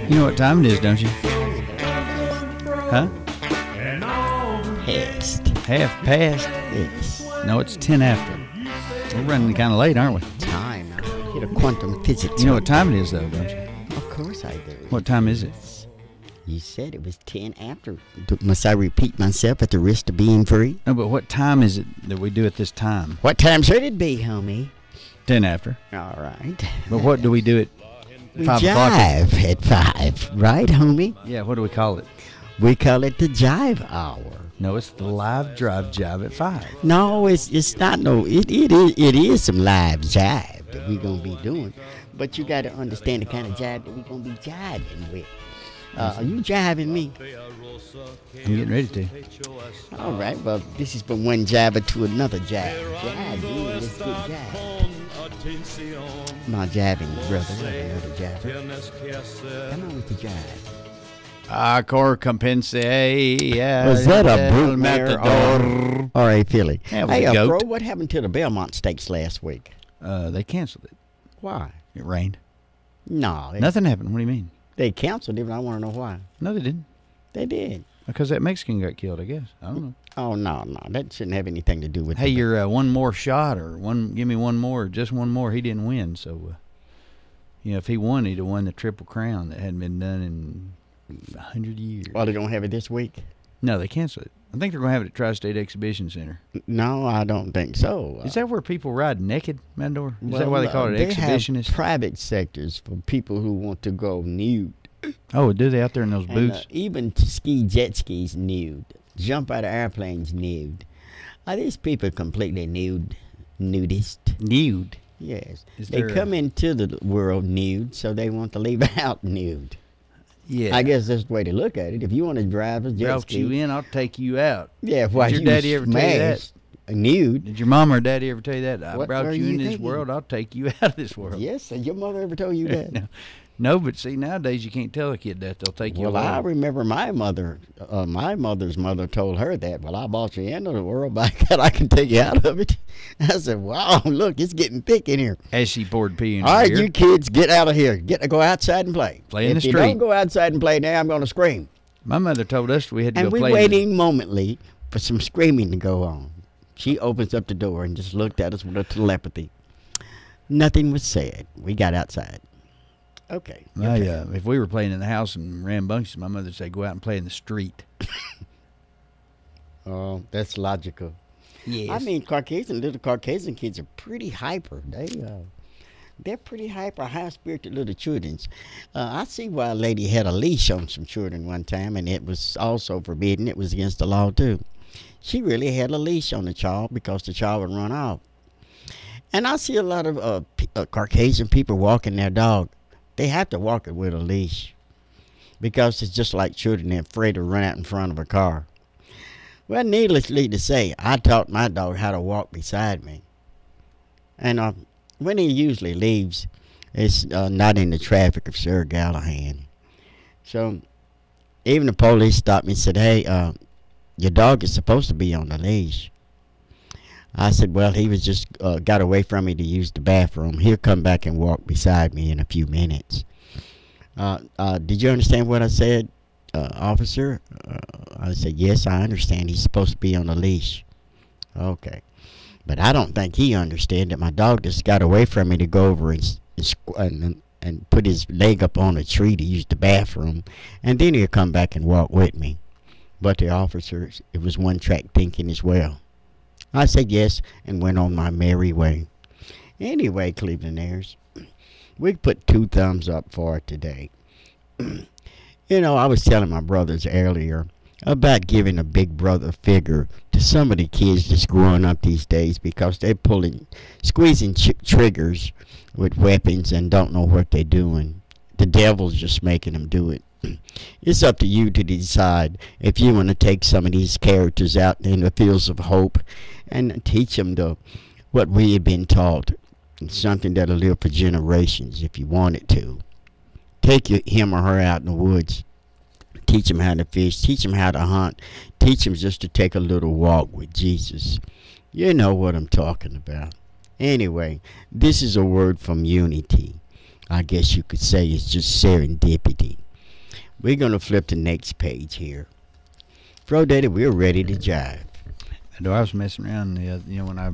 You know what time it is, don't you? Huh? Past. Half past? Yes. No, it's 10 after. We're running kind of late, aren't we? Time. I get a quantum physics. You know what time it is, though, don't you? Of course I do. What time is it? You said it was 10 after. Must I repeat myself at the risk of being free? No, but what time is it that we do at this time? What time should it be, homie? 10 after. All right. But what do we do at We 5 o'clock? jive at 5, right, homie? Yeah, what do we call it? We call it the jive hour. No, it's the live drive jive at 5. No, it's not. No, it is some live jive that we're gonna be doing, but you got to understand the kind of jive that we're gonna be jiving with. Are you jiving me? I'm getting ready to. All right. Well, this is from one jabber to another jab. Jive, yeah, let's get jive. My jabbing, brother. Another jabber. Come on with the jive. Cor compensate. Was that a brute matador? or a filly? Yeah, it was Hey, a goat. bro, what happened to the Belmont Stakes last week? They canceled it. Why? It rained. No, Nothing happened. What do you mean? they canceled it, but I want to know why. No, they didn't. They did. Because that Mexican got killed, I guess. I don't know. Oh, no, that shouldn't have anything to do with Hey, it. you're one more shot or give me one more, just one more. He didn't win, so if he won, he'd have won the Triple Crown that hadn't been done in 100 years. Well, they don't have it this week? No, they canceled it. I think they're going to have it at Tri-State Exhibition Center. No, I don't think so. Is that where people ride naked, Mandor? Is that why they call it exhibitionist? They have private sectors for people who want to go nude. Oh, do they out there in those And, booths? even jet skis nude. Jump out of airplanes nude. Are these people completely nudist? Nude? Yes. Is They there come into the world nude, so they want to leave out nude. Yeah. I guess that's the way to look at it. If you want to drive a jet Brought ski, you in, I'll take you out. yeah, why Did your daddy ever tell you that? Nude. Did your mom or daddy ever tell you that? I What brought were you you in this thinking? world, I'll take you out of this world. Yes, and your mother ever told you that? No, but see, nowadays you can't tell a kid that. They'll take you Well, away. I remember my mother's mother told her that. Well, I brought you into the world, but I can take you out of it. I said, wow, look, it's getting thick in here. As she poured pee in All her right, ear. you kids, get out of here. Go outside and play. Play in the If you street. don't go outside and play now, I'm going to scream. My mother told us we had to And go we're play. waiting momently for some screaming to go on. She opens up the door and just looked at us with a telepathy. Nothing was said. We got outside. Okay. If we were playing in the house and rambunctious, my mother would say, go out and play in the street. Oh, that's logical. Yes. I mean, little Caucasian kids are pretty hyper. They're pretty hyper, high-spirited little children. I see why a lady had a leash on some children one time, and it was also forbidden. It was against the law, too. She really had a leash on the child because the child would run off. And I see a lot of Caucasian people walking their dog. They have to walk it with a leash because it's just like children. They're afraid to run out in front of a car. Well, needlessly to say, I taught my dog how to walk beside me. And when he usually leaves, it's not in the traffic of Sir Gallahan. So even the police stopped me and said, hey, your dog is supposed to be on the leash. I said, well, he was just got away from me to use the bathroom. He'll come back and walk beside me in a few minutes. Did you understand what I said, officer? I said, yes, I understand. He's supposed to be on a leash. Okay. But I don't think he understood that my dog just got away from me to go over and put his leg up on a tree to use the bathroom. And then he'll come back and walk with me. But the officer, it was one-track thinking as well. I said yes and went on my merry way. Anyway, Clevelanders, we put 2 thumbs up for it today. I was telling my brothers earlier about giving a big brother figure to some of the kids that's growing up these days because they're squeezing triggers with weapons and don't know what they're doing. The devil's just making them do it. It's up to you to decide if you want to take some of these characters out in the fields of hope and teach them what we have been taught. It's something that'll live for generations if you want it to. Take him or her out in the woods. Teach them how to fish. Teach them how to hunt. Teach them just to take a little walk with Jesus. You know what I'm talking about. Anyway, this is a word from unity. I guess you could say it's just serendipity. We're going to flip to next page here. FRO Daddy, we're ready to jive. I was messing around, when I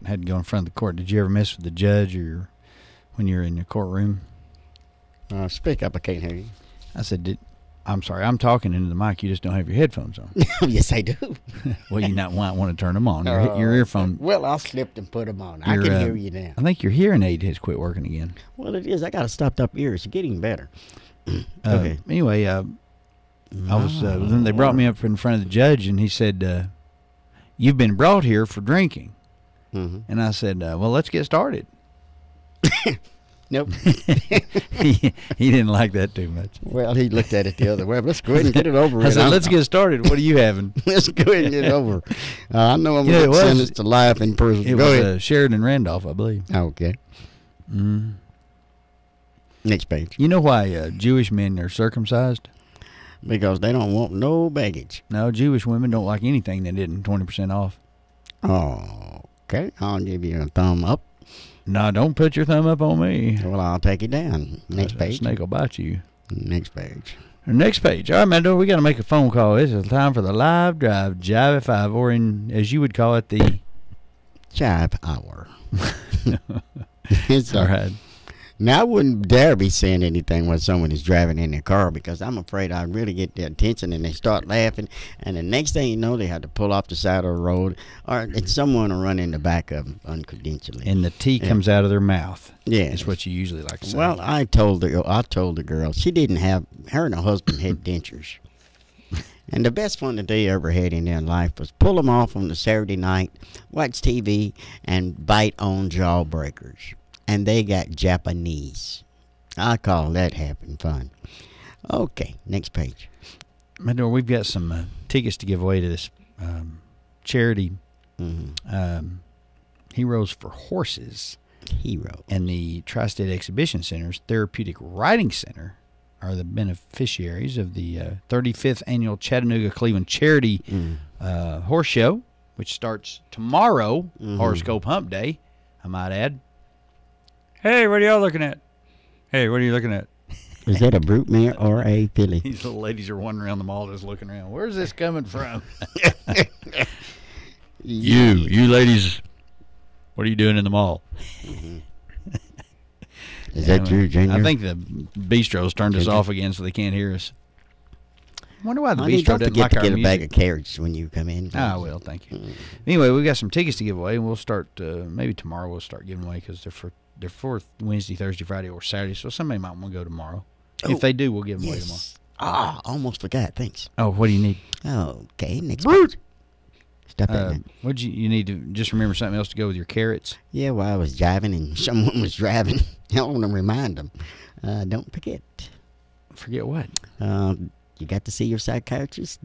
had to go in front of the court. Did you ever mess with the judge when you're in the courtroom? Speak up, I can't hear you. I said, I'm sorry, I'm talking into the mic. You just don't have your headphones on. Yes, I do. Well, you might want to turn them on. Your earphone. Well, I slipped and put them on. I can hear you now. I think your hearing aid has quit working again. Well, it is. I got a stopped up ear. It's getting better. Okay. Anyway, I was. Then they brought me up in front of the judge, and he said, "You've been brought here for drinking." Mm-hmm. And I said, "Well, let's get started." Nope. he didn't like that too much. Well, he looked at it the other way. Let's go ahead and get it over. I said, let's get started. What are you having? Let's go ahead and get it over. I know I'm going to send us to life in person. It was Sheridan Randolph, I believe. Okay. Next page. You know why Jewish men are circumcised? Because they don't want no baggage. No, Jewish women don't like anything that isn't 20% off. Oh, okay. I'll give you a thumb up. No, don't put your thumb up on me. Well, I'll take it down. Next page. A snake will bite you. Next page. Next page. All right, man, we got to make a phone call. This is time for the live drive, Jive at 5, or as you would call it, the Jive Hour. It's all right. Now, I wouldn't dare be saying anything when someone is driving in their car because I'm afraid I'd really get their attention and they start laughing. And the next thing you know, they have to pull off the side of the road or someone will run in the back of them uncredentially. And the tea comes out of their mouth. Yeah. That's what you usually like to say. Well, I told the girl, she didn't have, her and her husband had dentures. And the best fun that they ever had in their life was pull them off on the Saturday night, watch TV, and bite on jawbreakers. And they got Japanese. I call that having fun. Okay, next page. Mador, we've got some tickets to give away to this charity, Heroes for Horses. Hero. And the Tri-State Exhibition Center's Therapeutic Riding Center are the beneficiaries of the 35th Annual Chattanooga-Cleveland Charity Horse Show, which starts tomorrow, Horoscope Hump Day, I might add. Hey, what are y'all looking at? Hey, what are you looking at? Is that a brute mare or a filly? These little ladies are wandering around the mall just looking around. Where's this coming from? You ladies, what are you doing in the mall? Is that true, Junior? I think the bistros turned us off again so they can't hear us. I wonder why the bistro doesn't like our music. Get a bag of carrots when you come in. I will, thank you. Anyway, we've got some tickets to give away, and we'll start, maybe tomorrow we'll start giving away because they're for Wednesday, Thursday, Friday, or Saturday, so somebody might want to go tomorrow. Oh, if they do, we'll give them away tomorrow. Ah, almost forgot. Thanks. Oh, what do you need? Okay, next page. Stop that. What you need to just remember something else to go with your carrots? Yeah, well, I was driving and someone was driving. I want to remind them. Don't forget. Forget what? You got to see your psychiatrist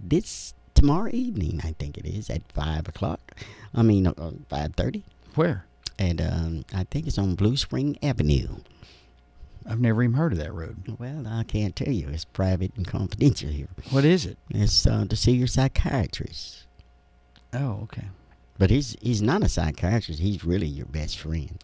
tomorrow evening, I think it is, at 5 o'clock. 5:30. Where? And I think it's on Blue Spring Avenue. I've never even heard of that road. Well, I can't tell you. It's private and confidential here. What is it? It's to see your psychiatrist. Oh, okay. But he's not a psychiatrist. He's really your best friend.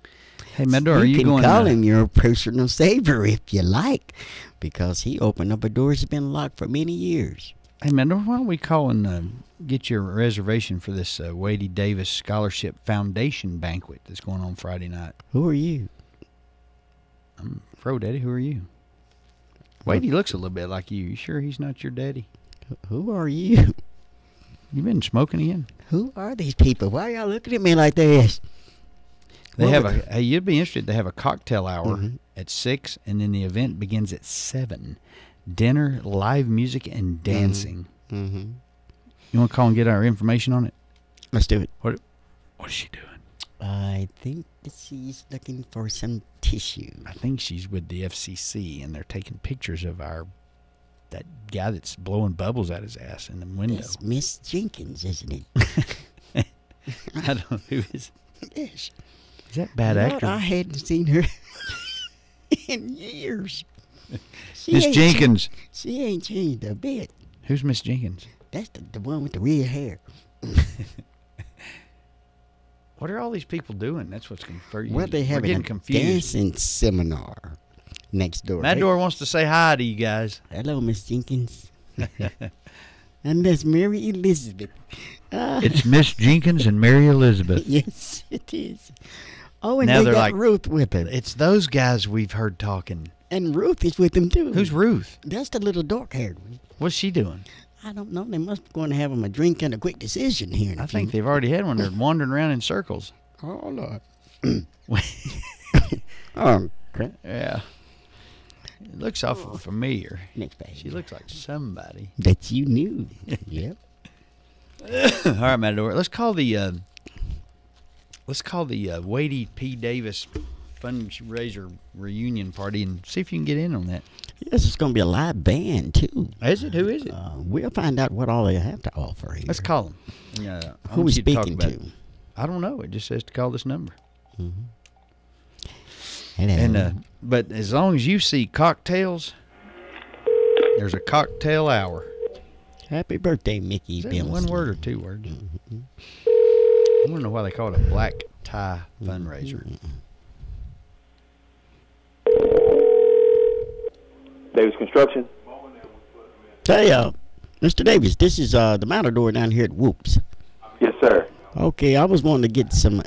Hey, Mador, are you going to... You can call him your personal savior if you like, because he opened up a door that's been locked for many years. Hey, Mador, why don't we call and get your reservation for this Wadey Davis Scholarship Foundation banquet that's going on Friday night? Who are you? I'm FRO Daddy. Who are you? Wadey looks a little bit like you. You sure he's not your daddy? Who are you? You been smoking again? Who are these people? Why are y'all looking at me like this? Hey, you'd be interested. They have a cocktail hour at 6, and then the event begins at 7. Dinner, live music, and dancing. You want to call and get our information on it? Let's do it. What is she doing? I think that she's looking for some tissue. I think she's with the FCC, and they're taking pictures of that guy that's blowing bubbles out his ass in the window. It's Miss Jenkins, isn't it? I don't know who is. Yes. Is that bad actor? I hadn't seen her in years. Miss Jenkins. She ain't changed a bit. Who's Miss Jenkins? That's the one with the red hair. What are all these people doing? That's what's confusing. Well, they have a dancing seminar. next door. Matador wants to say hi to you guys. Hello, Miss Jenkins. And that's Mary Elizabeth. It's Miss Jenkins and Mary Elizabeth. Yes, it is. Oh, and Now they they're got like, Ruth with her. It's those guys we've heard talking. And Ruth is with them, too. Who's Ruth? That's the little dark-haired one. What's she doing? I don't know. They must be going to have them a drink and a quick decision here. I think they've already had one. They're wandering around in circles. Oh, Lord. Oh, crap. Yeah. It looks awful familiar. Next page. She looks like somebody. That you knew. Yep. All right, Matador. Let's call the Wadey P. Davis fundraiser reunion party and see if you can get in on that. Yes, it's going to be a live band, too. Is it? Who is it? We'll find out what all they have to offer here. Let's call them. Who are we speaking to? I don't know. It just says to call this number. Mm-hmm. Hello. And but as long as you see cocktails, there's a cocktail hour. Happy birthday, Mickey. Is that one word or 2 words? Mm-hmm. I want to know why they call it a black tie fundraiser. Davis Construction. Say, Mr. Davis, this is the Matador down here at Whoops. Yes, sir. Okay, I was wanting to get some.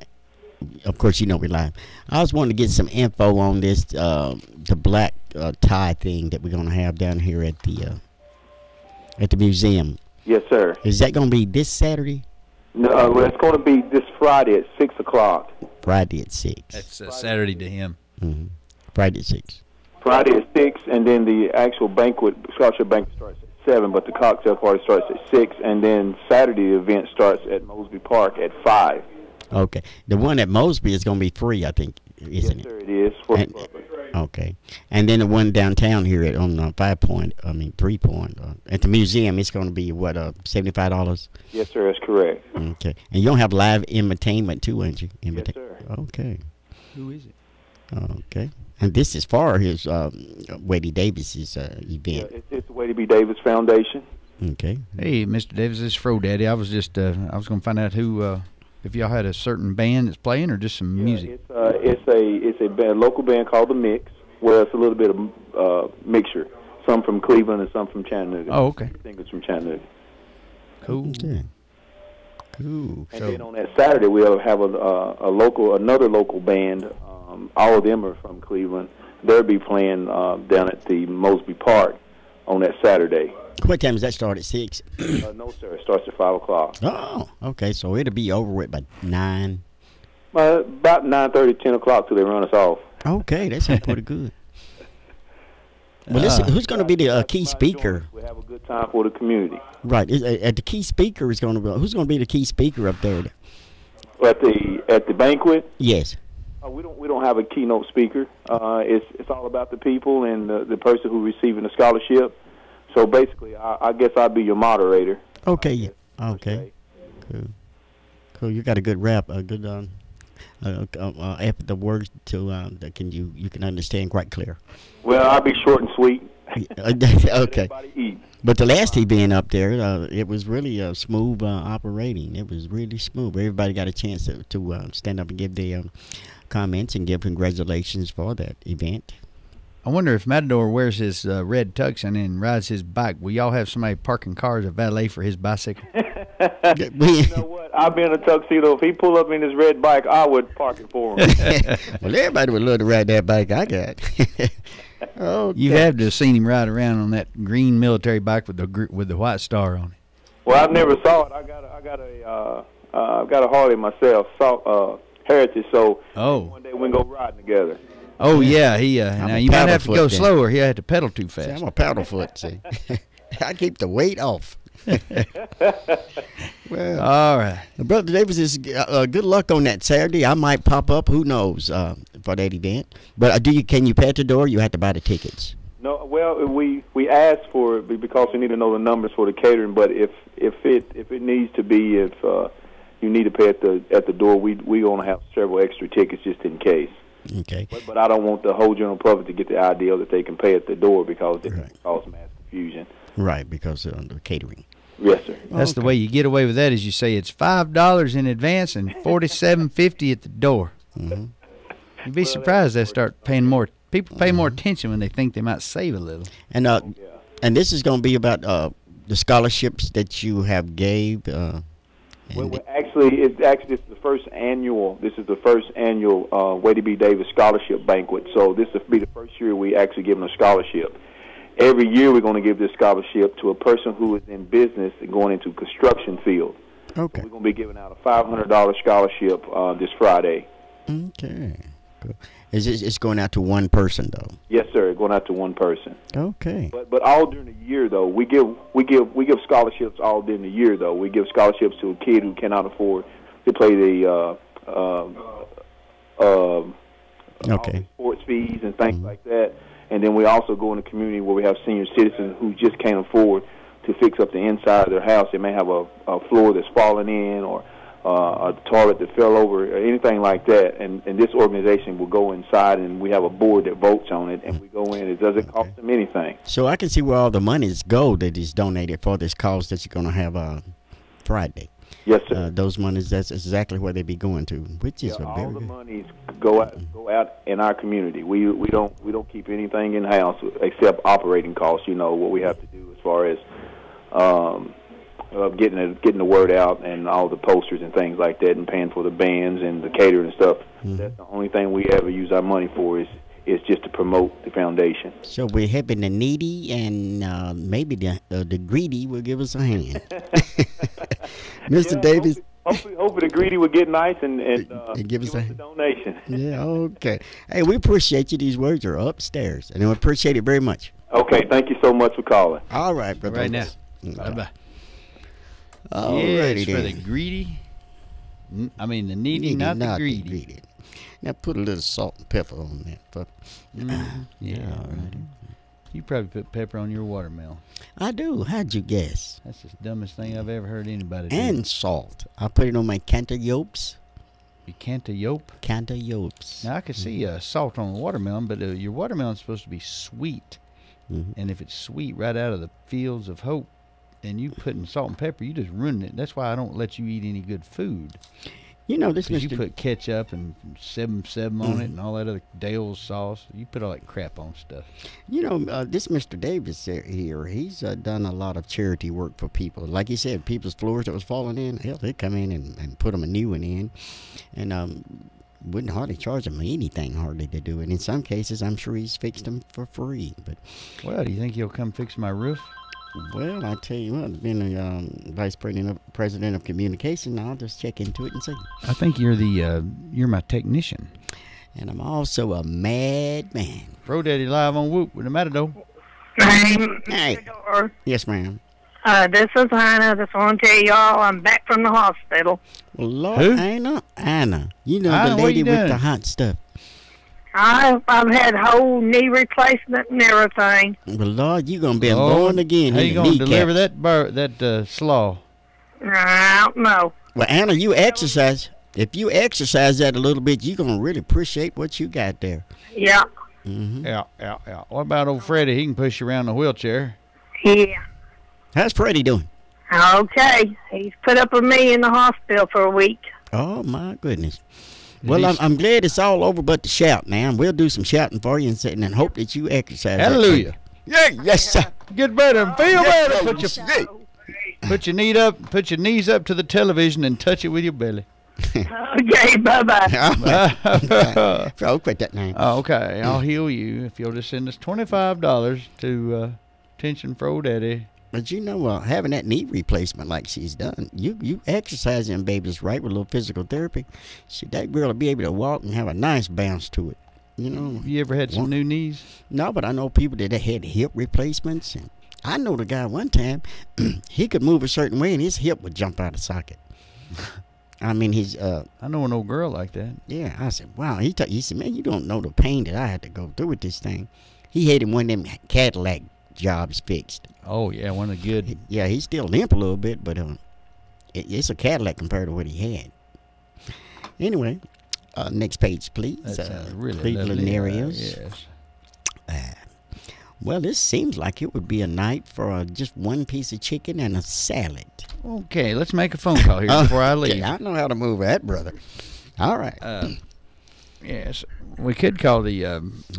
Of course, you know we're live. I was wanting to get some info on this, the black tie thing that we're gonna have down here at the museum. Yes, sir. Is that gonna be this Saturday? No, well, it's going to be this Friday at 6 o'clock. Friday at 6. That's Saturday to him. Mm-hmm. Friday at 6. Friday at 6, and then the actual banquet, scholarship banquet starts at 7, but the cocktail party starts at 6, and then Saturday the event starts at Mosby Park at 5. Okay. The one at Mosby is going to be free, I think, isn't Yes, it? sir, it is. For the public. Okay. And then the one downtown here at, on 3 Point, at the museum, it's going to be, what, $75? Yes, sir, that's correct. Okay. And you don't have live entertainment, too, ain't you? Yes, sir. Okay. Who is it? Okay. And this is for his Wadey Davis's event. Yeah, it's the Way to Be Davis Foundation. Okay. Hey, Mr. Davis, this is FRO Daddy. I was just I was going to find out who if y'all had a certain band that's playing or just some music. It's a local band called The Mix, where it's a little bit of mixture. Some from Cleveland and some from Chattanooga. Oh, okay. Singers from Chattanooga. Cool. Okay. Cool. And then on that Saturday we'll have another local band. All of them are from Cleveland. They'll be playing down at the Mosby Park on that Saturday. What time does that start, at 6? No, sir. It starts at 5 o'clock. Oh, okay. So it'll be over with by 9. About 9:30, 10 o'clock till they run us off. Okay, that sounds pretty good. Well, listen, who's going to be the key speaker? We'll have a good time for the community. Right. The key speaker is going to be. Who's going to be the key speaker up there? At the banquet. Yes. We don't have a keynote speaker. It's all about the people and the person who's receiving the scholarship. So basically, I guess I'll be your moderator. Okay. Yeah. Okay. Cool. Cool. You got a good rap. A good the words to that you can understand quite clear. Well, I'll be short and sweet. Okay. Everybody eat. But the last event up there, it was really smooth operating. It was really smooth. Everybody got a chance to stand up and give their comments and give congratulations for that event. I wonder if Matador wears his red tux and then rides his bike. Will y'all have somebody parking cars, a valet for his bicycle? You know what? I'll be in a tuxedo. If he pull up in his red bike, I would park it for him. Well, everybody would love to ride that bike I got. Okay. You have to have seen him ride around on that green military bike with the white star on it. Well, I never saw it. I got a Harley myself, Heritage. So one day we can go riding together. Oh yeah, he. Now you might have to go slower. He had to pedal too fast. See, I'm a paddle foot. See, I keep the weight off. Well, all right, Brother Davis, is good luck on that Saturday. I might pop up. Who knows for that event? But can you pay at the door? You have to buy the tickets. No, well, we asked for it because we need to know the numbers for the catering. But if it needs to be, if you need to pay at the door, we gonna have several extra tickets just in case. Okay. But I don't want the whole general public to get the idea that they can pay at the door because it can cause mass confusion. Right, because of the catering. Yes, sir. That's the way you get away with that. Is you say it's $5 in advance and $47.50 at the door. Mm-hmm. You'd be surprised they start paying more People pay more attention when they think they might save a little. And and this is going to be about the scholarships that you have gave. Well, actually, this is the first annual. This is the first annual Way to Be Davis scholarship banquet. So this will be the first year we actually give them a scholarship. Every year we're going to give this scholarship to a person who is in business and going into construction field. Okay. So we're going to be giving out a $500 scholarship this Friday. Okay. Cool. It's going out to one person though? Yes, sir. Going out to one person. Okay. But all during the year though, we give scholarships all during the year though. We give scholarships to a kid who cannot afford to pay the sports fees and things like that. And then we also go in the community where we have senior citizens who just can't afford to fix up the inside of their house. They may have a floor that's fallen in or a toilet that fell over or anything like that. And this organization will go inside, and we have a board that votes on it, and we go in. It doesn't cost them anything. So I can see where all the money is that is donated for this cause that you're going to have Friday. Yes, sir. Those monies, that's exactly where they be going to, which is all the monies go out in our community. We don't keep anything in house except operating costs. You know what we have to do as far as getting the word out and all the posters and things like that, and paying for the bands and the catering and stuff. That's the only thing we ever use our money for is just to promote the foundation. So we're helping the needy, and maybe the greedy will give us a hand. Mr. Davis. Hopefully the greedy will get nice and give us a donation. Yeah, okay. Hey, we appreciate you. These words are upstairs, and we appreciate it very much. Okay, thank you so much for calling. All right, brother. Right now. Bye-bye. Alrighty for the greedy. I mean the needy, not the greedy. Now put a little salt and pepper on that, but yeah. Right. You probably put pepper on your watermelon. I do. How'd you guess? That's the dumbest thing I've ever heard anybody do. And salt. I put it on my cantaloupes. You cantaloupe? Cantaloupes. Now I could see salt on the watermelon, but your watermelon's supposed to be sweet. And if it's sweet right out of the fields of hope, and you putting salt and pepper, you just ruin it. That's why I don't let you eat any good food. You know this, Mr. You put ketchup and 7 on it and all that other Dale's sauce. You put all that crap on stuff. You know, this Mr. Davis here, he's done a lot of charity work for people. Like he said, people's floors that was falling in, hell, they come in and put them a new one in. And wouldn't hardly charge them anything hardly to do it. In some cases, I'm sure he's fixed them for free. But well, do you think he'll come fix my roof? Well, I tell you what, being a vice president of communication, I'll just check into it and see. I think you're my technician. And I'm also a madman. FRO Daddy live on Whoop with the Matador. Hey. Yes, ma'am. This is Anna. Just want to tell y'all I'm back from the hospital. Well, Lord, Anna. You know the lady with the hot stuff. I've had whole knee replacement and everything. Well, Lord, you're going to be born again. How you going to deliver that slaw? I don't know. Well, Anna, you exercise. If you exercise that a little bit, you're going to really appreciate what you got there. Yeah. Yeah. What about old Freddie? He can push you around in a wheelchair. Yeah. How's Freddie doing? Okay. He's put up with me in the hospital for a week. Oh, my goodness. Well, I'm glad it's all over but the shout now. We'll do some shouting for you and hope that you exercise. Hallelujah. Yeah, yes, sir. Get better and feel better. Put your knees up to the television and touch it with your belly. Okay, bye-bye. So quit that name. Okay, I'll heal you if you'll just send us $25 to Attention FRO Daddy. But you know, having that knee replacement like she's done, you exercise them babies right with a little physical therapy. That girl will be able to walk and have a nice bounce to it. You know. You ever had some new knees? No, but I know people that had hip replacements. And I know the guy one time, he could move a certain way and his hip would jump out of socket. I mean, I know an old girl like that. Yeah, I said, wow. He said, man, you don't know the pain that I had to go through with this thing. He had one of them Cadillac jobs fixed. Oh yeah, one of the good. Yeah, he's still limp a little bit, but it's a Cadillac compared to what he had. Anyway, next page, please. Really Cleveland areas. Yes. Well, this seems like it would be a night for just one piece of chicken and a salad. Okay, let's make a phone call here before I leave. I know how to move that, brother. All right. Yes. we could call the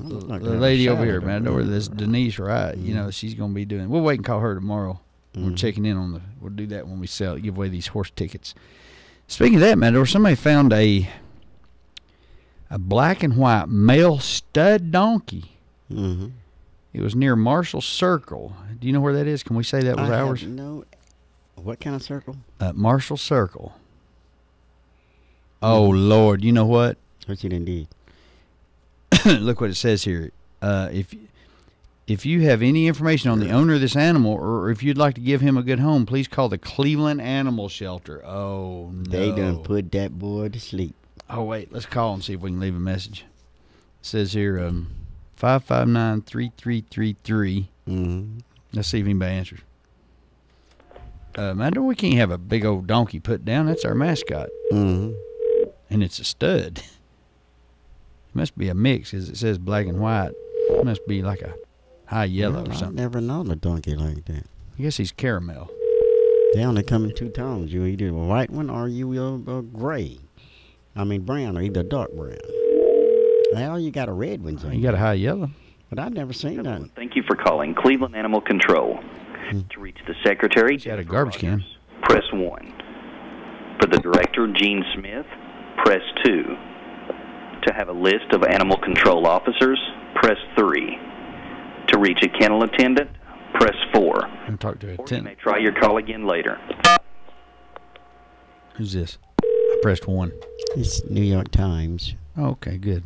like lady over shower, here, man. Or this Denise Wright. You know, she's gonna be doing. We'll wait and call her tomorrow. We're checking in on the. We'll do that when we give away these horse tickets. Speaking of that, Matador, somebody found a black and white male stud donkey. Mm-hmm. It was near Marshall Circle. Do you know where that is? Can we say that was ours? No. What kind of circle? Marshall Circle. Oh Lord, you know what? What you done did? Look what it says here. If you have any information on the owner of this animal, or if you'd like to give him a good home, please call the Cleveland Animal Shelter. Oh no! They done put that boy to sleep. Oh wait, let's call and see if we can leave a message. It says here 559-3333. Mm-hmm. Let's see if anybody answers. Matador, we can't have a big old donkey put down. That's our mascot. Mm-hmm. And it's a stud. It must be a mix, because it says black and white. It must be like a high yellow or something. I've never known a donkey like that. I guess he's caramel. They only come in two tones. You either a white one or you a gray. I mean brown, or either dark brown. Well, you got a red one, Jane. You got a high yellow. But I've never seen that. Thank you for calling Cleveland Animal Control. To reach the secretary, She had a garbage can. Press 1. For the director, Gene Smith, press 2. To have a list of animal control officers, press 3. To reach a kennel attendant, press 4. I'm talk to a Or you tent. may try your call again later. Who's this? I pressed 1. It's New York Times. Oh, okay, good.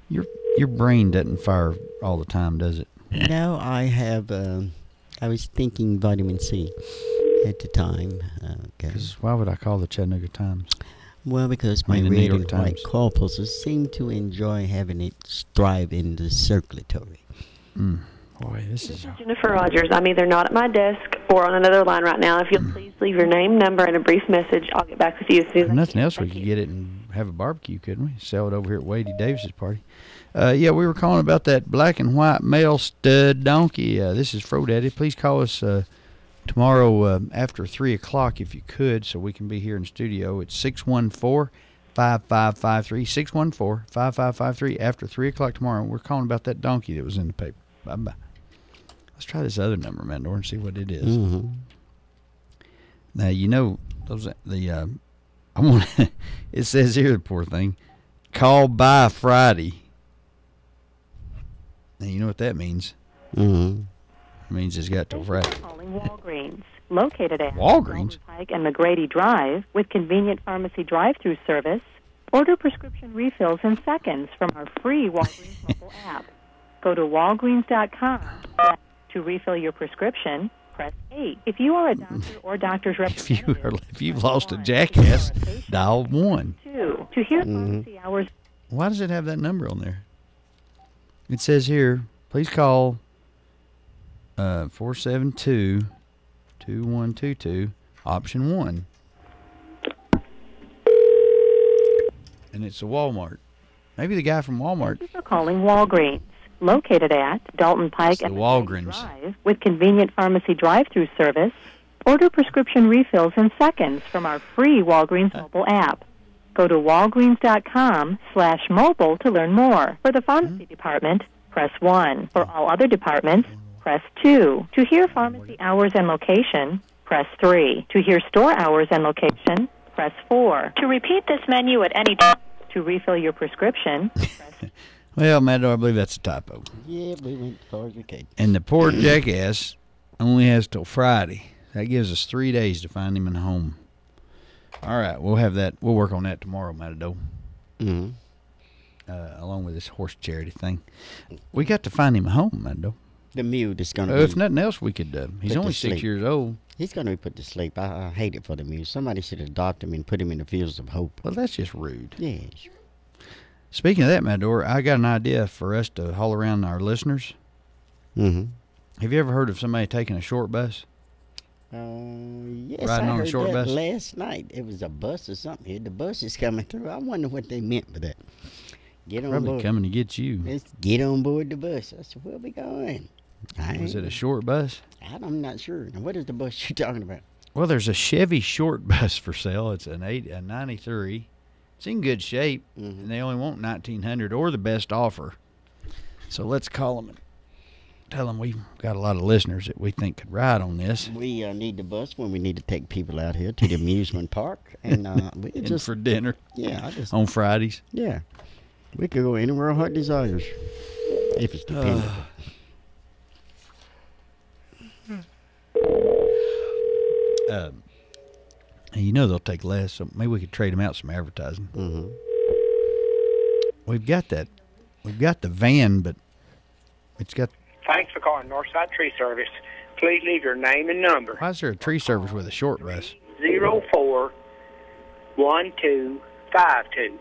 Your brain doesn't fire all the time, does it? No, I have. I was thinking vitamin C at the time. Okay. Why would I call the Chattanooga Times? Well, because I my mean, the New red York and Times. white corpuscles seem to enjoy having it thrive in the circulatory. Boy, this is... Jennifer Rogers. I'm either not at my desk or on another line right now. If you'll please leave your name, number, and a brief message, I'll get back with you as soon as I can. Nothing else, we Thank could you. get it and have a barbecue, couldn't we? Sell it over here at Wadey Davis's party. Yeah, we were calling about that black and white male stud donkey. This is FRO Daddy. Please call us tomorrow after 3 o'clock if you could, so we can be here in studio. It's 614-5553, 614-5553 after 3 o'clock tomorrow. We're calling about that donkey that was in the paper. Bye-bye. Let's try this other number, Matador, and see what it is. Mm-hmm. Now, you know, I want. It says here, the poor thing, call by Friday. Now, you know what that means. Mm-hmm. It means it's got till Friday. Calling Walgreens, located at Walgreens? Pike and McGrady Drive, with convenient pharmacy drive-through service. Order prescription refills in seconds from our free Walgreens mobile app. Go to walgreens.com. To refill your prescription, press 8. If you are a doctor or doctor's representative, If you've lost a jackass, dial 1. 2. To hear pharmacy hours. Why does it have that number on there? It says here, please call 472-2122, option 1. And it's a Walmart. Maybe the guy from Walmart. Thank you for calling Walgreens, located at Dalton Pike It's and the McGrady Walgreens. Drive, with convenient pharmacy drive-through service. Order prescription refills in seconds from our free Walgreens mobile app. Go to walgreens.com/mobile to learn more. For the pharmacy department, press 1. For all other departments, press 2. To hear pharmacy hours and location, press 3. To hear store hours and location, press 4. To repeat this menu at any time, to refill your prescription, press Well, Matador, I believe that's a typo. Yeah, we went as far as we could. And the poor jackass only has till Friday. That gives us 3 days to find him in a home. All right, we'll have that. We'll work on that tomorrow, Matador. Mm-hmm. Along with this horse charity thing. We got to find him a home, Matador. The mule is going to If nothing else, we could. He's Put to only 6 sleep. years old. He's going to be put to sleep. I hate it for the mule. Somebody should adopt him and put him in the fields of hope. Well, that's just rude. Yes. Speaking of that, Matador, I got an idea for us to haul around our listeners. Mm-hmm. Have you ever heard of somebody taking a short bus? Yes, Riding I on a heard short that bus? last night. It was a bus or something here. The bus is coming through. I wonder what they meant by that. Get on Probably board. coming to get you. Let's get on board the bus. I said, where we going? Was it a short bus? I'm not sure. Now, what is the bus you're talking about? Well, there's a Chevy short bus for sale. It's a 93. It's in good shape, and they only want $1,900 or the best offer. So let's call them and tell them we've got a lot of listeners that we think could ride on this. We need the bus when we need to take people out here to the amusement park, and And for dinner. Yeah, on Fridays. Yeah, we could go anywhere our heart desires if it's dependent. And you know they'll take less, so maybe we could trade them out some advertising. We've got that. We've got the van, but it's got. Thanks for calling Northside Tree Service. Please leave your name and number. Why is there a tree service with a short bus? 041252.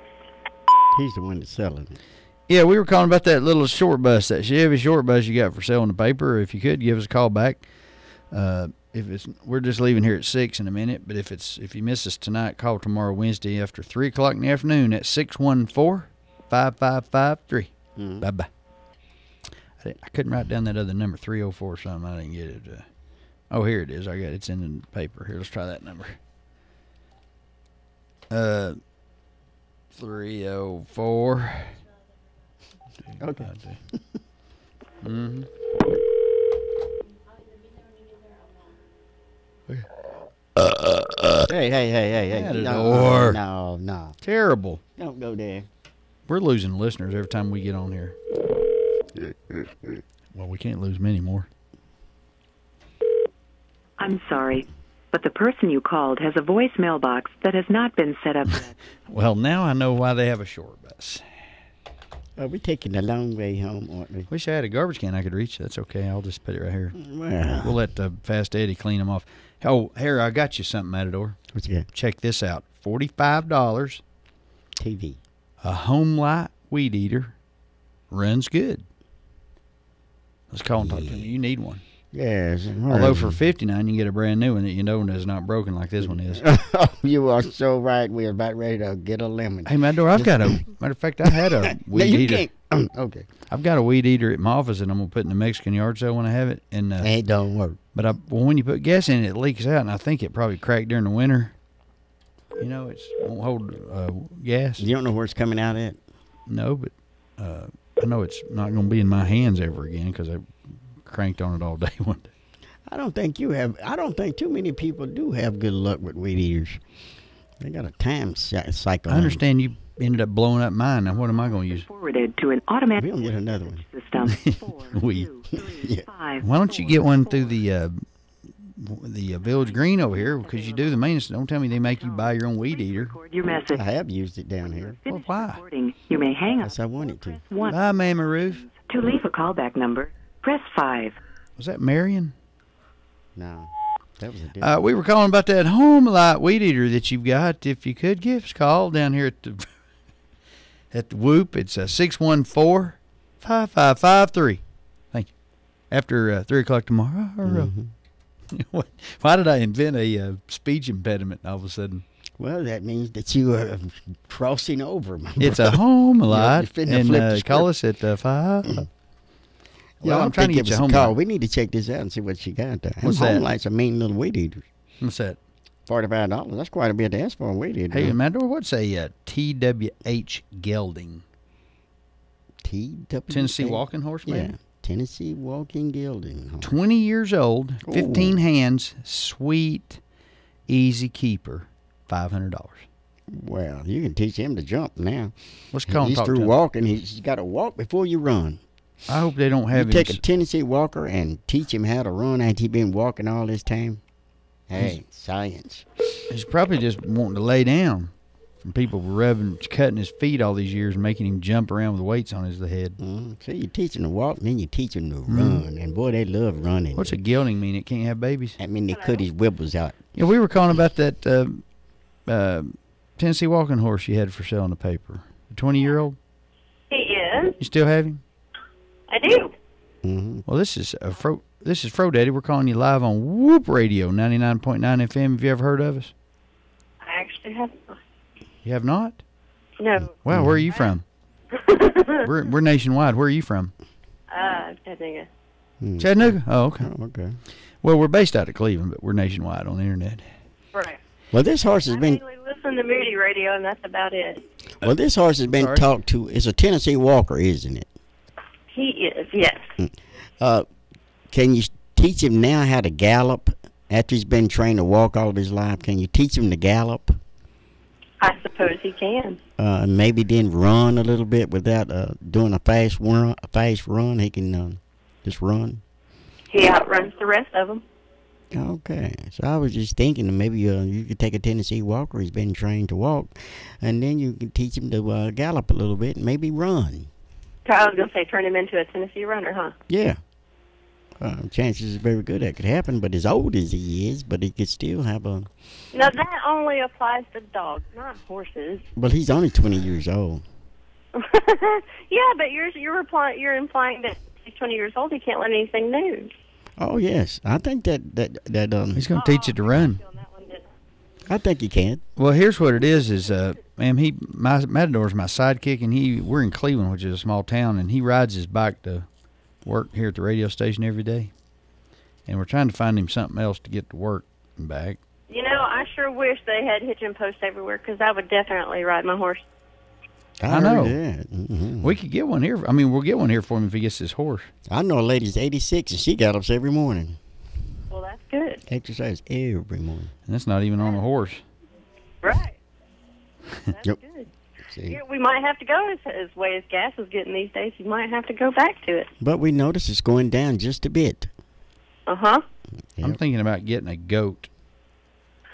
He's the one that's selling it. Yeah, we were calling about that little short bus, that Chevy short bus you got for sale in the paper. If you could give us a call back. We're just leaving here at 6 in a minute, but if you miss us tonight, call tomorrow Wednesday after 3 o'clock in the afternoon at 614-5553. Bye bye. I couldn't write down that other number, 304 or something. I didn't get it. Oh, here it is. I got it. It's in the paper. Here, let's try that number. 304. Okay. Hey. No. Terrible. Don't go there. We're losing listeners every time we get on here. Well, we can't lose many more. I'm sorry, but the person you called has a voicemail box that has not been set up yet. Well, now I know why they have a short bus. We're taking a long way home, aren't we? Wish I had a garbage can I could reach. That's okay. I'll just put it right here. Well, We'll let Fast Eddie clean them off. Oh, here, I got you something, Matador. what you got? Check this out. $45. TV. A home light weed eater. Runs good. Let's call and talk to him. You need one. Yes. Although for $59, you can get a brand new one that you know is not broken like this one is. You are so right. We're about ready to get a lemon. Hey, Matador, I've got a matter of fact, I had a weed eater. Okay. I've got a weed eater at my office that I'm gonna put in the Mexican yard sale when I have it. And It don't work. but when you put gas in it, it leaks out, and I think it probably cracked during the winter. You know, it won't hold gas. You don't know where it's coming out at? No, but I know it's not gonna be in my hands ever again because I cranked on it all day one day. I don't think too many people do have good luck with weed eaters. They got a time cycle. I understand you ended up blowing up mine. Now what am I going to use? Forwarded to an automatic We don't get another one. system. 4, We- 2, 3, Yeah. 5, Why don't you get one through the Village Green over here? Because you do the maintenance. Don't tell me they make you buy your own weed eater. record your message. I have used it down here. Well, Finish why? recording. You may hang up. Yes, I wanted to. 1. Bye, Mamma Ruth. To leave a callback number, press 5. Was that Marion? No, that was a different. We were calling about that home light weed eater that you've got. If you could give us a call down here at the Whoop, it's 614-5553. Thank you. After 3 o'clock tomorrow. Why did I invent a speech impediment all of a sudden? Well, that means that you are crossing over, my It's brother. a home light, finna flip the and call script. us at 5. Yeah, Well, I'm trying to get you a home call. light. We need to check this out and see what she got there. What's Home that? lights are mean little weed eaters. What's that? $45. That's quite a bit to ask for a weed eater. Hey, Matador, what's a TWH gelding? TW. Tennessee walking horse, Yeah, man? Tennessee walking gelding. 20 years old, 15 hands, sweet, easy keeper, $500. Well, you can teach him to jump now. Let's call and He's talk to through him. walking. He's got to walk before you run. I hope they don't have You take him. a Tennessee walker and teach him how to run after he's been walking all this time. Hey, science. He's probably just wanting to lay down from people cutting his feet all these years and making him jump around with weights on his head. So you teach him to walk, and then you teach him to run. And boy, they love running. What's a gelding mean? It can't have babies? I mean, they cut his wibbles out. Yeah, we were calling about that Tennessee walking horse you had for sale in the paper. The 20-year-old? He is. You still have him? I do. Well, this is FRO Daddy. We're calling you live on Whoop Radio 99.9 FM. Have you ever heard of us? I actually have. You have not? No. Wow, where are you from? We're nationwide. Where are you from? Chattanooga. Chattanooga? Oh, okay. Oh, okay. Well, we're based out of Cleveland, but we're nationwide on the internet. Right. Well, this horse has I been... mainly listen listen to Moody Radio, and that's about it. Well, this horse has been talked to. It's a Tennessee Walker, isn't it? He is, yes. Can you teach him now how to gallop after he's been trained to walk all of his life? Can you teach him to gallop? I suppose he can. Maybe then run a little bit without doing a fast run. He can just run. He outruns the rest of them. Okay, so I was just thinking maybe you could take a Tennessee Walker. He's been trained to walk, and then you can teach him to gallop a little bit and maybe run. I was going to say turn him into a Tennessee runner, huh? Yeah. Chances are very good that could happen, but as old as he is, but he could still have a... No, that only applies to dogs, not horses. But he's only 20 years old. Yeah, but you're implying that he's 20 years old, he can't learn anything new. Oh, yes. I think that he's going to teach it to run. I think he can. Well, here's what it is ma'am, Matador's my sidekick, and we're in Cleveland, which is a small town, and he rides his bike to work here at the radio station every day. And we're trying to find him something else to get to work and back. You know, I sure wish they had hitching posts everywhere, because I would definitely ride my horse. I know. Mm-hmm. We could get one here. I mean, we'll get one here for him if he gets his horse. I know a lady's 86, and she gallops every morning. Well, that's good. Exercise every morning. And that's not even on a horse. Right. That's Yep. good. See? Yeah, we might have to go as way as gas is getting these days. You might have to go back to it. But we notice it's going down just a bit. Uh-huh. Yep. I'm thinking about getting a goat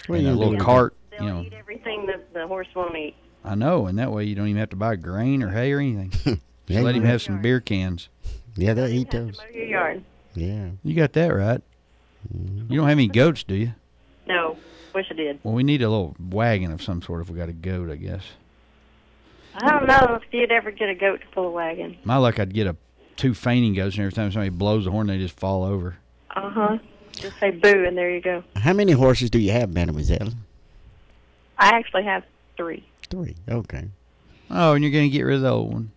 Well, and you a little do. cart. They'll eat everything that the horse won't eat. I know, and that way you don't even have to buy grain or hay or anything. Just let him have some beer cans. Yeah, they'll eat those. Mow your yard. Yeah. You got that right. You don't have any goats, do you? No. Wish I did. Well, we need a little wagon of some sort if we got a goat, I guess. I don't know if you'd ever get a goat to pull a wagon. My luck, I'd get two fainting goats, and every time somebody blows the horn, they just fall over. Uh-huh. Just say boo, and there you go. How many horses do you have, Mademoiselle? I actually have 3. 3. Okay. Oh, and you're going to get rid of the old one.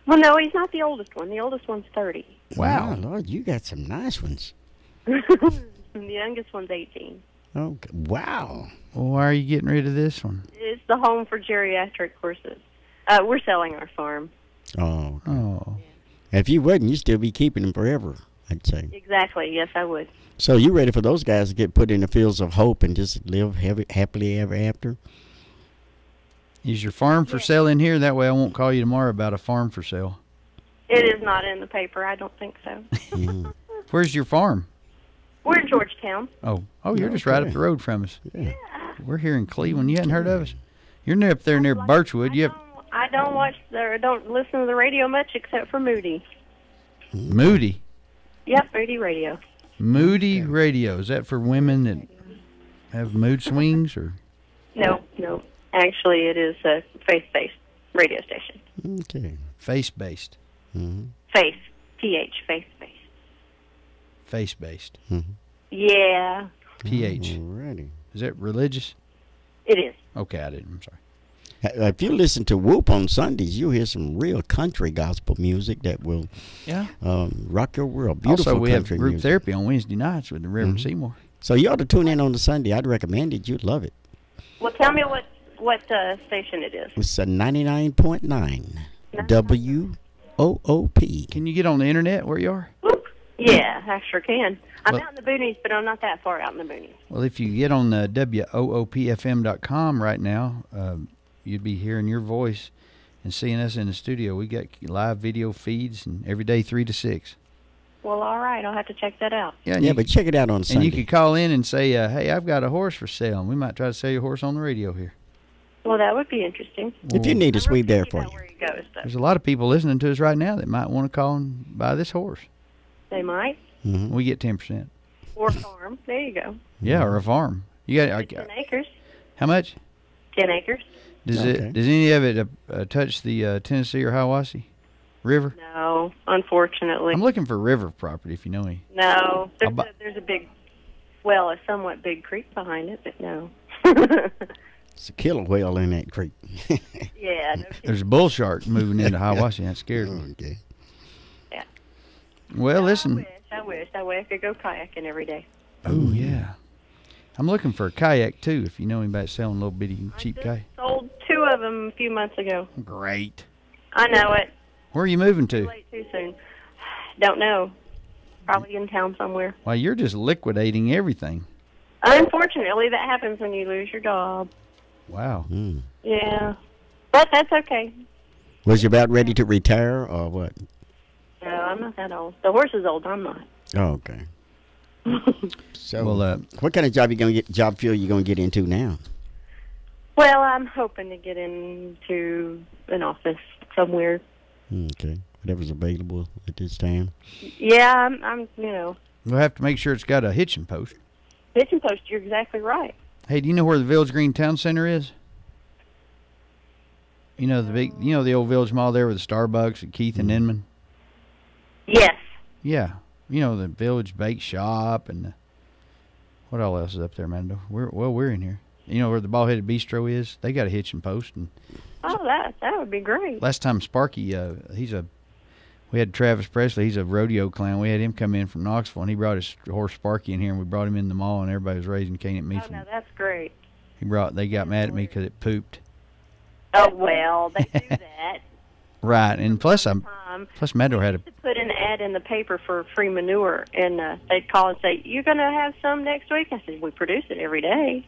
Well, no, he's not the oldest one. The oldest one's 30. Wow, Lord, you got some nice ones. And the youngest one's 18. Okay. Wow. Well, why are you getting rid of this one? It's the home for geriatric horses. We're selling our farm. Oh. Okay. Oh. If you wouldn't, you'd still be keeping them forever, I'd say. Exactly. Yes, I would. So you ready for those guys to get put in the fields of hope and just live happily ever after? Is your farm for sale in here? That way I won't call you tomorrow about a farm for sale. It is not in the paper. I don't think so. Mm. Where's your farm? We're in Georgetown. Oh, you're just right up the road from us. Yeah. We're here in Cleveland. You hadn't heard of us? You're up there near Birchwood. I don't listen to the radio much except for Moody. Moody. Yep, Moody Radio. Moody Radio. Is that for women that have mood swings, or? No. Actually, it is a faith-based radio station. Okay. Face-based. Mm-hmm. Faith. PH. Faith-based. Face-based. Mm-hmm. Yeah. PH. Alrighty. Is that religious? It is. Okay, I'm sorry. If you listen to Whoop on Sundays, you'll hear some real country gospel music that will rock your world. Beautiful also, we have country group music. therapy on Wednesday nights with the Reverend Seymour. So you ought to tune in on the Sunday. I'd recommend it. You'd love it. Well, tell me what station it is. It's a 99.9 WOOP. Can you get on the internet where you are? Whoop. Yeah, I sure can. I'm Well- out in the boonies, but I'm not that far out in the boonies. Well, if you get on WOOPFM.com right now, you'd be hearing your voice and seeing us in the studio. We got live video feeds, and every day 3 to 6. Well, all right. I'll have to check that out. Yeah, and Yeah, you but check it out on Sunday. And you could call in and say, hey, I've got a horse for sale. And we might try to sell your horse on the radio here. Well, that would be interesting. If you need us, we're there Picky for about you. where he goes, though. There's a lot of people listening to us right now that might want to call and buy this horse. They might. Mm-hmm. We get 10%. Or farm. There you go. Yeah, or a farm. You got 10 acres. how much? 10 acres. Does Okay. Does any of it touch the Tennessee or Hiawassee River? No, unfortunately. I'm looking for river property if you know any. No. I'll bu- There's a big, a somewhat big creek behind it, but no. It's a killer whale in that creek. Yeah. No There's a bull shark moving into Hiawassee. That scares me. Okay. Yeah. Well, listen. I wish. That way I could go kayaking every day. Oh, yeah. I'm looking for a kayak too. If you know anybody selling little bitty cheap kayak. Sold 2 of them a few months ago. Great. I know it. Where are you moving Too to? late, too soon. Don't know. Probably in town somewhere. Well, you're just liquidating everything. Unfortunately, that happens when you lose your job. Wow. Yeah. But that's okay. Was you about ready to retire or what? No, I'm not that old. The horse is old. I'm not. Oh, okay. So, Well, what kind of job field you gonna get into now? Well, I'm hoping to get into an office somewhere. Okay, whatever's available at this time. Yeah, I'm we'll have to make sure it's got a hitching post. Hitching post. You're exactly right. Hey, do you know where the Village Green Town Center is? You know the old Village Mall there with the Starbucks at Keith and Inman? Yes. Yeah. You know, the Village Bake Shop and what all else is up there, Mando? We're in here. You know where the Bald-Headed Bistro is? They got a hitching post. And Oh, that would be great. last time Sparky, we had Travis Presley. He's a rodeo clown. We had him come in from Knoxville, and he brought his horse Sparky in here, and we brought him in the mall, and everybody was raising Cain at me. Oh, no, that's great. They got mad at me because it pooped. Oh, well, they do that. Right, and plus Mando had a. To put an ad in the paper for free manure, and they'd call and say, "You're going to have some next week." I said, "We produce it every day."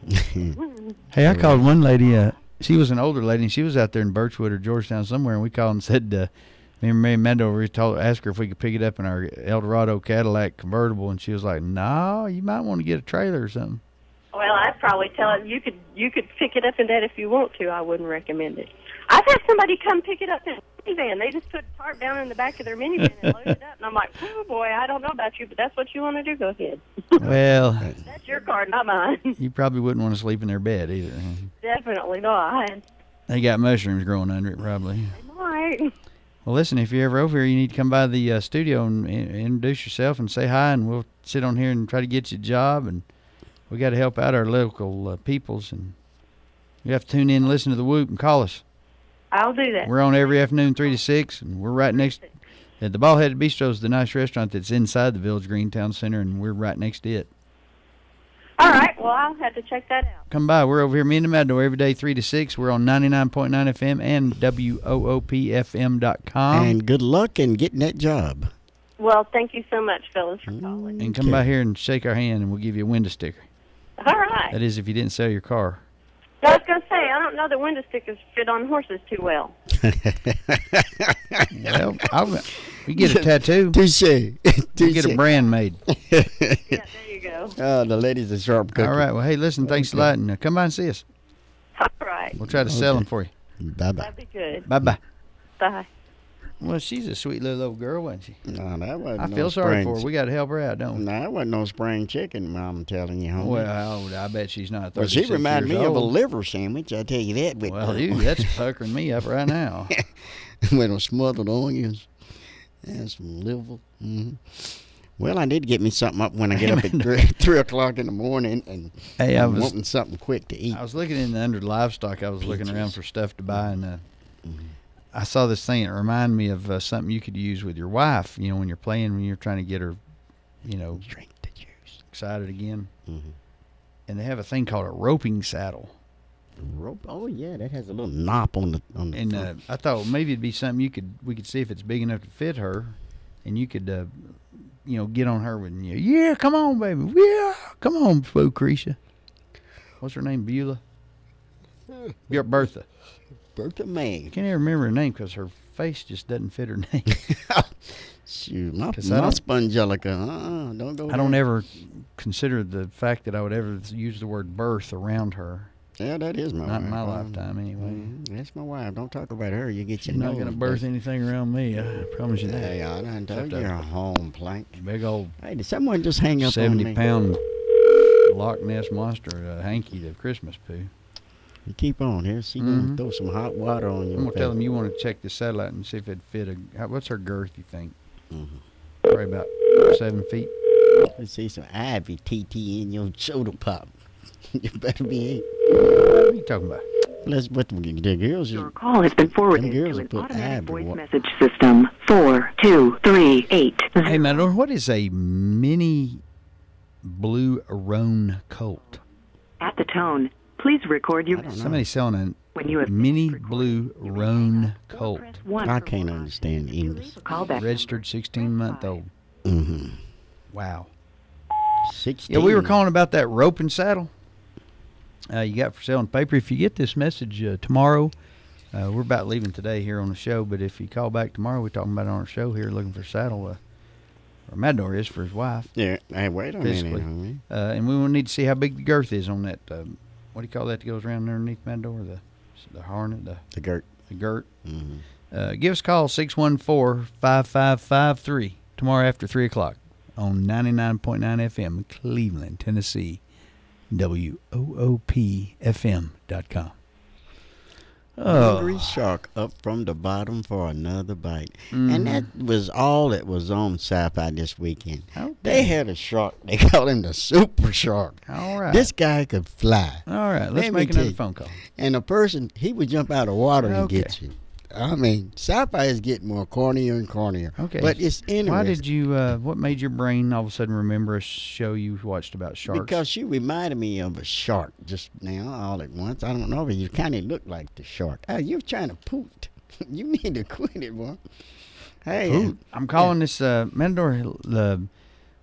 Hey, I called one lady. She was an older lady, and she was out there in Birchwood or Georgetown somewhere, and we called and said, me and Mando asked her if we could pick it up in our Eldorado Cadillac convertible, and she was like, "No, you might want to get a trailer or something." Well, I'd probably tell her you could pick it up in that if you want to. I wouldn't recommend it. I've had somebody come pick it up in a minivan. They just put a tarp down in the back of their minivan and load it up. And I'm like, oh, boy, I don't know about you, but that's what you want to do. Go ahead. Well, That's your car, not mine. you probably wouldn't want to sleep in their bed either. Definitely not. They got mushrooms growing under it, probably. They might. Well, listen, if you're ever over here, you need to come by the studio and introduce yourself and say hi, and we'll sit on here and try to get you a job. And we got to help out our local peoples, and you have to tune in and listen to the Whoop and call us. I'll do that. We're on every afternoon, 3 to 6, and we're right next. The Bald-Headed Bistro is the nice restaurant that's inside the Village Green Town Center, and we're right next to it. All right. Well, I'll have to check that out. Come by. We're over here, me and the Mando, every day, 3 to 6. We're on 99.9 FM and WOOPFM.com. And good luck in getting that job. Well, thank you so much, fellas, for calling. And come by here and shake our hand, and we'll give you a window sticker. All right. That is if you didn't sell your car. I was going to say, I don't know that window stickers fit on horses too well. Well, we get a tattoo. Touche. We get a brand made. Yeah, there you go. Oh, the lady's a sharp cookie. All right. Well, hey, listen, thanks a lot, and come by and see us. All right. We'll try to sell them for you. Bye-bye. That'd be good. Bye-bye. Bye. Well, she's a sweet little old girl, wasn't she? No, that wasn't I no feel sorry spring for her. We got to help her out, don't we? No, that wasn't no spring chicken, I'm telling you, homie. Well, I bet she's not 36 Well, she reminded me years of a old. liver sandwich, I tell you that. With, Well, dude, that's puckering me up right now. with some smothered onions and some liver. Mm-hmm. Well, I need to get me something up when I get up at 3 o'clock in the morning, and Hey, I'm wanting something quick to eat. I was looking in the under livestock. I was looking around for stuff to buy, and I saw this thing. It reminded me of something you could use with your wife. You know, when you're playing, when you're trying to get her, Drink the juice. excited again. Mm-hmm. And they have a thing called a roping saddle. Rope? Oh yeah, that has a little knot on the. And front. I thought, well, maybe it'd be something we could see if it's big enough to fit her, and you could, get on her with, yeah, come on, baby, yeah, come on, Lucretia. What's her name? Beulah. Bertha. Bertha May. I can't even remember her name because her face just doesn't fit her name. Shoot, my don't- Spongelica. Don't go. I don't there. ever consider the fact that I would ever use the word birth around her. Yeah, that is my Not wife. in my lifetime, anyway. That's my wife. Don't talk about her. You get She's your not nose. going to birth anything around me. I promise you that. Hey, I done told Except you a a home plank. Big old Hey, did someone just hang up on me? 70-pound Loch Ness monster, hanky, the Christmas poo. You keep on here. She gonna throw some hot water on you. I'm going to tell him you want to check the satellite and see if it fit what's her girth, you think? Probably about 7 feet. Let's see some ivy TT in your shoulder pop. You better be. What are you talking about? Let's what the girls. Your call has been forwarded Them girls to will an put automatic ivy voice wa- message system 4238. Hey, Madeline, what is a mini blue roan colt? At the tone, please record your... Somebody's selling When you a have mini blue roan colt. I can't understand English. Registered 16-month-old. Mm-hmm. Wow. 16. Yeah, we were calling about that rope and saddle you got for sale in the paper. If you get this message tomorrow, we're about leaving today here on the show, but if you call back tomorrow, we're talking about it on our show here, looking for a saddle. Or Matador is for his wife. Yeah. Hey, wait a minute, homie. And we will need to see how big the girth is on that. What do you call that goes around underneath Matador? The harness? The girt. The girt. Mm-hmm. Give us a call, 614-5553, tomorrow after 3 o'clock on 99.9 FM, Cleveland, Tennessee, WOOPFM.com. Hungry shark up from the bottom for another bite. And that was all that was on Sci-Fi this weekend. Okay. They had a shark. They called him the super shark. All right. This guy could fly. All right. Let's Let me make tell another you. phone call. And a person, he would jump out of water and Okay. get you. I mean, Sci-Fi is getting more cornier and cornier. Okay. But it's interesting. Why did you, what made your brain all of a sudden remember a show you watched about sharks? Because she reminded me of a shark just now, all at once. I don't know, but you kind of look like the shark. Oh, you're trying to poot. You need to quit it, boy. Hey. I'm calling this Matador.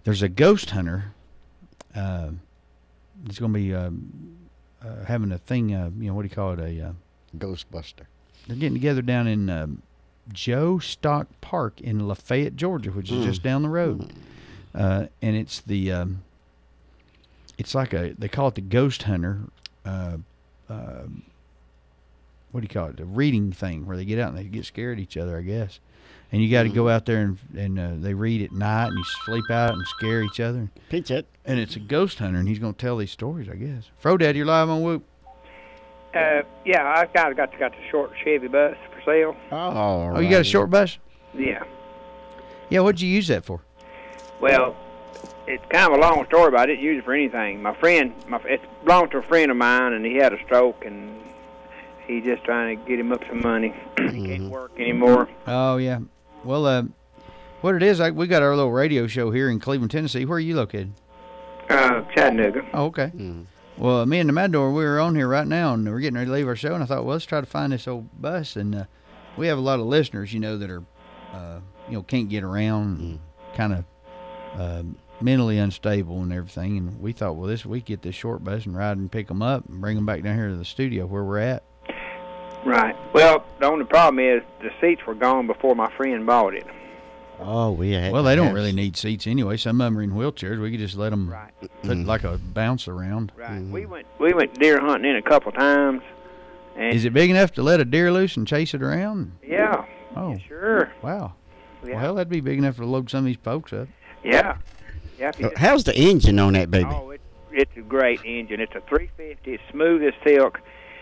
There's a ghost hunter. It's going to be having a thing, what do you call it? A Ghostbuster. They're getting together down in Joe Stock Park in Lafayette, Georgia, which is just down the road. And it's it's like they call it the ghost hunter. What do you call it? The reading thing where they get out and they get scared at each other, I guess. And you got to go out there and they read at night and you sleep out and scare each other. Pitch it. And it's a ghost hunter and he's going to tell these stories, I guess. FRO Daddy, you're live on Whoop. Yeah, I kind of got the short Chevy bus for sale. Oh, you got a short bus? Yeah. Yeah, what'd you use that for? Well, it's kind of a long story, but I didn't use it for anything. My friend, it belonged to a friend of mine, and he had a stroke, and he's just trying to get him up some money. He can't work anymore. Oh, yeah. Well, what it is, we got our little radio show here in Cleveland, Tennessee. Where are you located? Chattanooga. Oh, okay. Well, me and the Matador, we were on here right now, and we're getting ready to leave our show, and I thought, well, let's try to find this old bus. And we have a lot of listeners, that are, can't get around, and kind of mentally unstable and everything. And we thought, well, we get this short bus and ride and pick them up and bring them back down here to the studio where we're at. Right. Well, the only problem is the seats were gone before my friend bought it. Oh, well, they don't really need seats anyway. Some of them are in wheelchairs. We could just let them put like a bounce around. Right. We went deer hunting in a couple times. And is it big enough to let a deer loose and chase it around? Yeah. Oh. Yeah, sure. Wow. Yeah. Well, hell, that'd be big enough to load some of these folks up. Yeah. Yeah. How's the engine on that baby? Oh, it's a great engine. It's a 350. It's smooth as silk.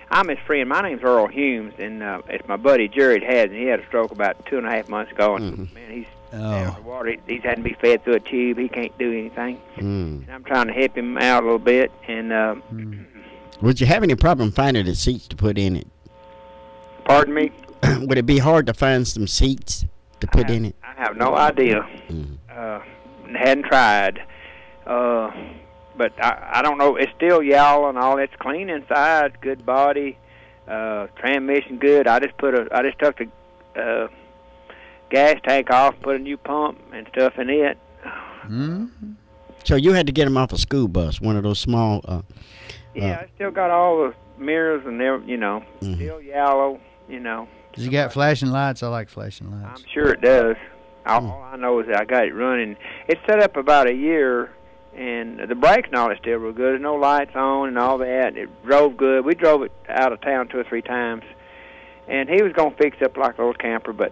I'm his friend. My name's Earl Humes, and it's my buddy Jared Haddon. He had a stroke about 2.5 months ago, and man, he's down the water. He's had to be fed through a tube. He can't do anything. And I'm trying to help him out a little bit. And would you have any problem finding the seats to put in it? Pardon me? Would it be hard to find some seats to put in it? I have no idea. Hadn't tried. But I don't know. It's still yellow and all. It's clean inside. Good body. Transmission good. I just took the gas tank off, put a new pump and stuff in it. So you had to get him off a school bus, one of those small. Yeah, I still got all the mirrors and everything. Still yellow. Does he got flashing lights? I like flashing lights. I'm sure it does. All I know is that I got it running. It's set up about a year. And the brakes and all is still real good. There's no lights on and all that. It drove good. We drove it out of town 2 or 3 times. And he was going to fix up like an old camper, but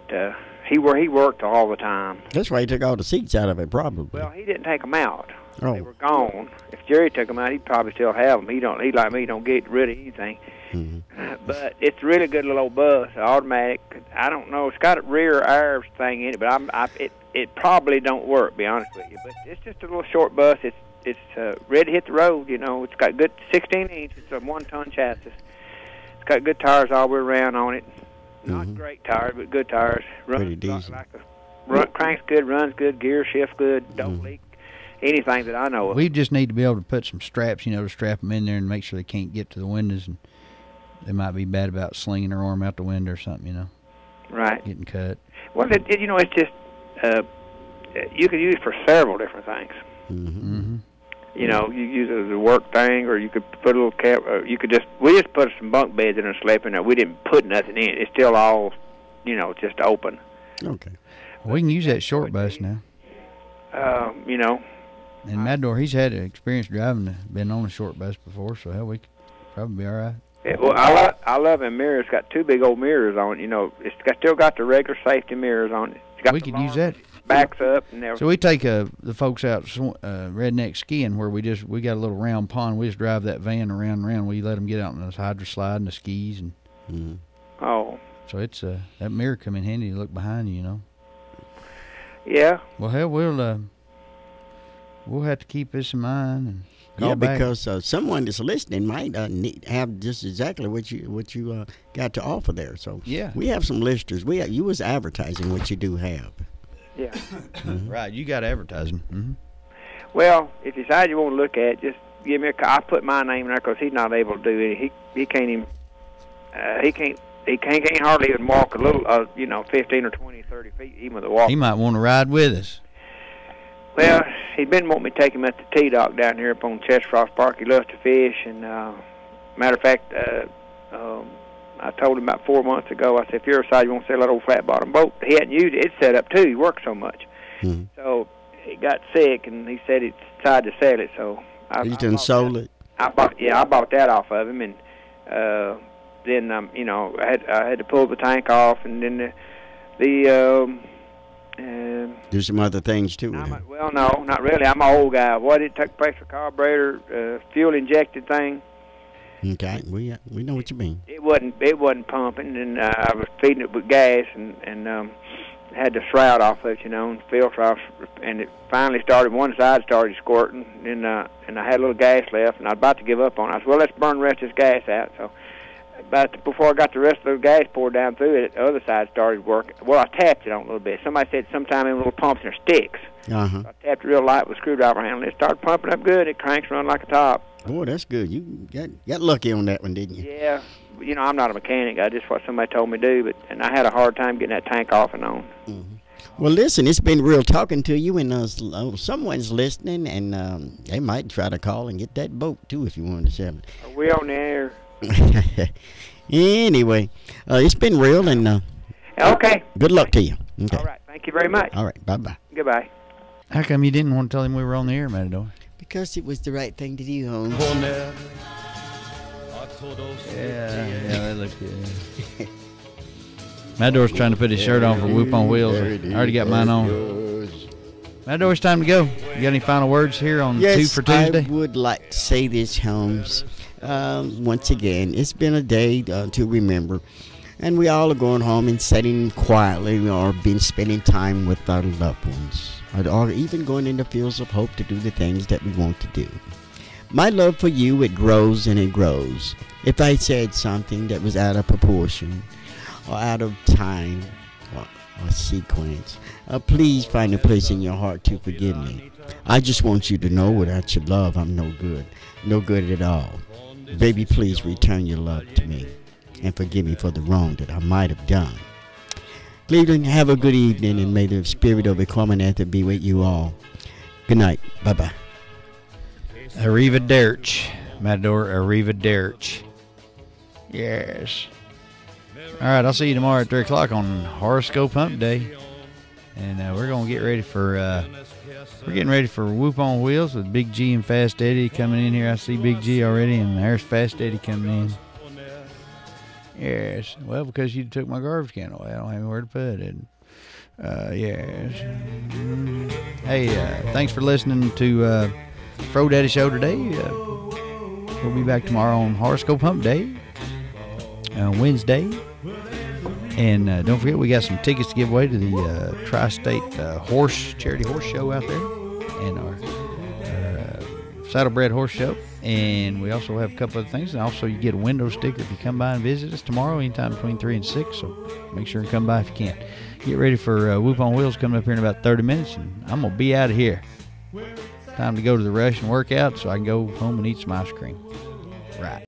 he worked all the time. That's why he took all the seats out of it, probably. Well, he didn't take them out. Oh. They were gone. If Jerry took them out, he'd probably still have them. He like me, don't get rid of anything. But it's a really good little old bus, automatic. I don't know. It's got a rear air thing in it, but it probably don't work, be honest with you. But it's just a little short bus. It's ready to hit the road. It's got good 16-inch. It's a 1-ton chassis. It's got good tires all the way around on it. Not great tires, but good tires. Pretty decent. Cranks good, runs good, gear shift good, don't leak. anything that I know of. We just need to be able to put some straps, to strap them in there and make sure they can't get to the windows, and they might be bad about slinging their arm out the window or something, Right. getting cut. Well, it's just you could use it for several different things. Mm-hmm. You use it as a work thing, or you could put a little cap. Or we just put some bunk beds in and slept in there. We didn't put nothing in it. It's still all, just open. Okay. We can use that short bus now. And Matador, he's had experience driving, been on a short bus before, so hell, we could probably be all right. Yeah, well, I love them mirrors. It's got two big old mirrors on it. It's still got the regular safety mirrors on it. It's got We could use that. Backs up and everything. So we take the folks out redneck skiing where we got a little round pond. We just drive that van around and around. We let them get out on the hydro slide and the skis and. Oh. So it's that mirror come in handy to look behind you, Yeah. Well, hell, we'll have to keep this in mind and call back. Because someone that's listening might have just exactly what you got to offer there. So yeah, we have some listeners. You was advertising what you do have. Yeah. Mm-hmm. Right, you got advertising. Mm-hmm. Well, if you decide you want to look at it, just give me a call. I put my name in there because he's not able to do it. He can't even. He can't hardly even walk a little. 15 or 20, 30 feet even with a walk. He might want to ride with us. Well, he's been wanting me to take him at the T-Dock down here up on Chestfrost Park. He loves to fish, and matter of fact, I told him about 4 months ago, I said, if you're aside, you want to sell that old flat-bottom boat. He hadn't used it. It's set up, too. He works so much. Mm-hmm. So he got sick, and he said he decided to sell it. So He's done sold it? I bought that off of him, and then, I had to pull the tank off, and then do some other things, too. Well, no, not really. I'm an old guy. It took pressure carburetor, fuel-injected thing. Okay, we know what you mean. It wasn't pumping, and I was feeding it with gas, and had the shroud off of it, and filter off, and it finally started. One side started squirting, and I had a little gas left, and I was about to give up on it. I said, well, let's burn the rest of this gas out. So, before I got the rest of the gas poured down through it, the other side started working. Well, I tapped it on a little bit. Somebody said sometime in little pumps and sticks. Uh-huh. So I tapped it real light with a screwdriver handle. It started pumping up good. It cranks run like a top. Boy, that's good. You got lucky on that one, didn't you? Yeah. I'm not a mechanic. I just what somebody told me to do, and I had a hard time getting that tank off and on. Mm-hmm. Well, listen, it's been real talking to you, and someone's listening, and they might try to call and get that boat, too, if you wanted to sell it. Are we on the air? Anyway, it's been real, and okay. Good luck to you. Okay. All right. Thank you very much. All right. Bye-bye. Goodbye. How come you didn't want to tell him we were on the air, Matador? Because it was the right thing to do, Holmes. Yeah, that looks good. Matador's trying to put his shirt on for Whoop on Wheels. I already got mine on. Matador, it's time to go. You got any final words here on Two for Tuesday? I would like to say this, Holmes. Once again, it's been a day to remember. And we all are going home and sitting quietly or been spending time with our loved ones. Or even going into fields of hope to do the things that we want to do. My love for you, it grows and it grows. If I said something that was out of proportion or out of time or sequence, please find a place in your heart to forgive me. I just want you to know without your love, I'm no good. No good at all. Baby, please return your love to me and forgive me for the wrong that I might have done. Cleveland, have a good evening, and may the spirit of Equanimity be with you all. Good night. Bye-bye. Arrivederci, Matador. Arrivederci. Yes. All right, I'll see you tomorrow at 3 o'clock on Horoscope Hump Day. And we're going to get ready for, we're getting ready for Whoop on Wheels with Big G and Fast Eddie coming in here. I see Big G already, and there's Fast Eddie coming in. Yes. Well, because you took my garbage can away, I don't have anywhere to put it. Yes. Hey, thanks for listening to FRO Daddy Show today. We'll be back tomorrow on Horoscope Hump Day, Wednesday. And don't forget, we got some tickets to give away to the Tri-State Charity Horse Show out there, and our Saddlebred Horse Show. And we also have a couple other things. And also, you get a window sticker if you come by and visit us tomorrow, anytime between 3 and 6. So make sure and come by if you can. Get ready for Whoop on Wheels coming up here in about 30 minutes, and I'm going to be out of here. Time to go to the rush and work out so I can go home and eat some ice cream. Right.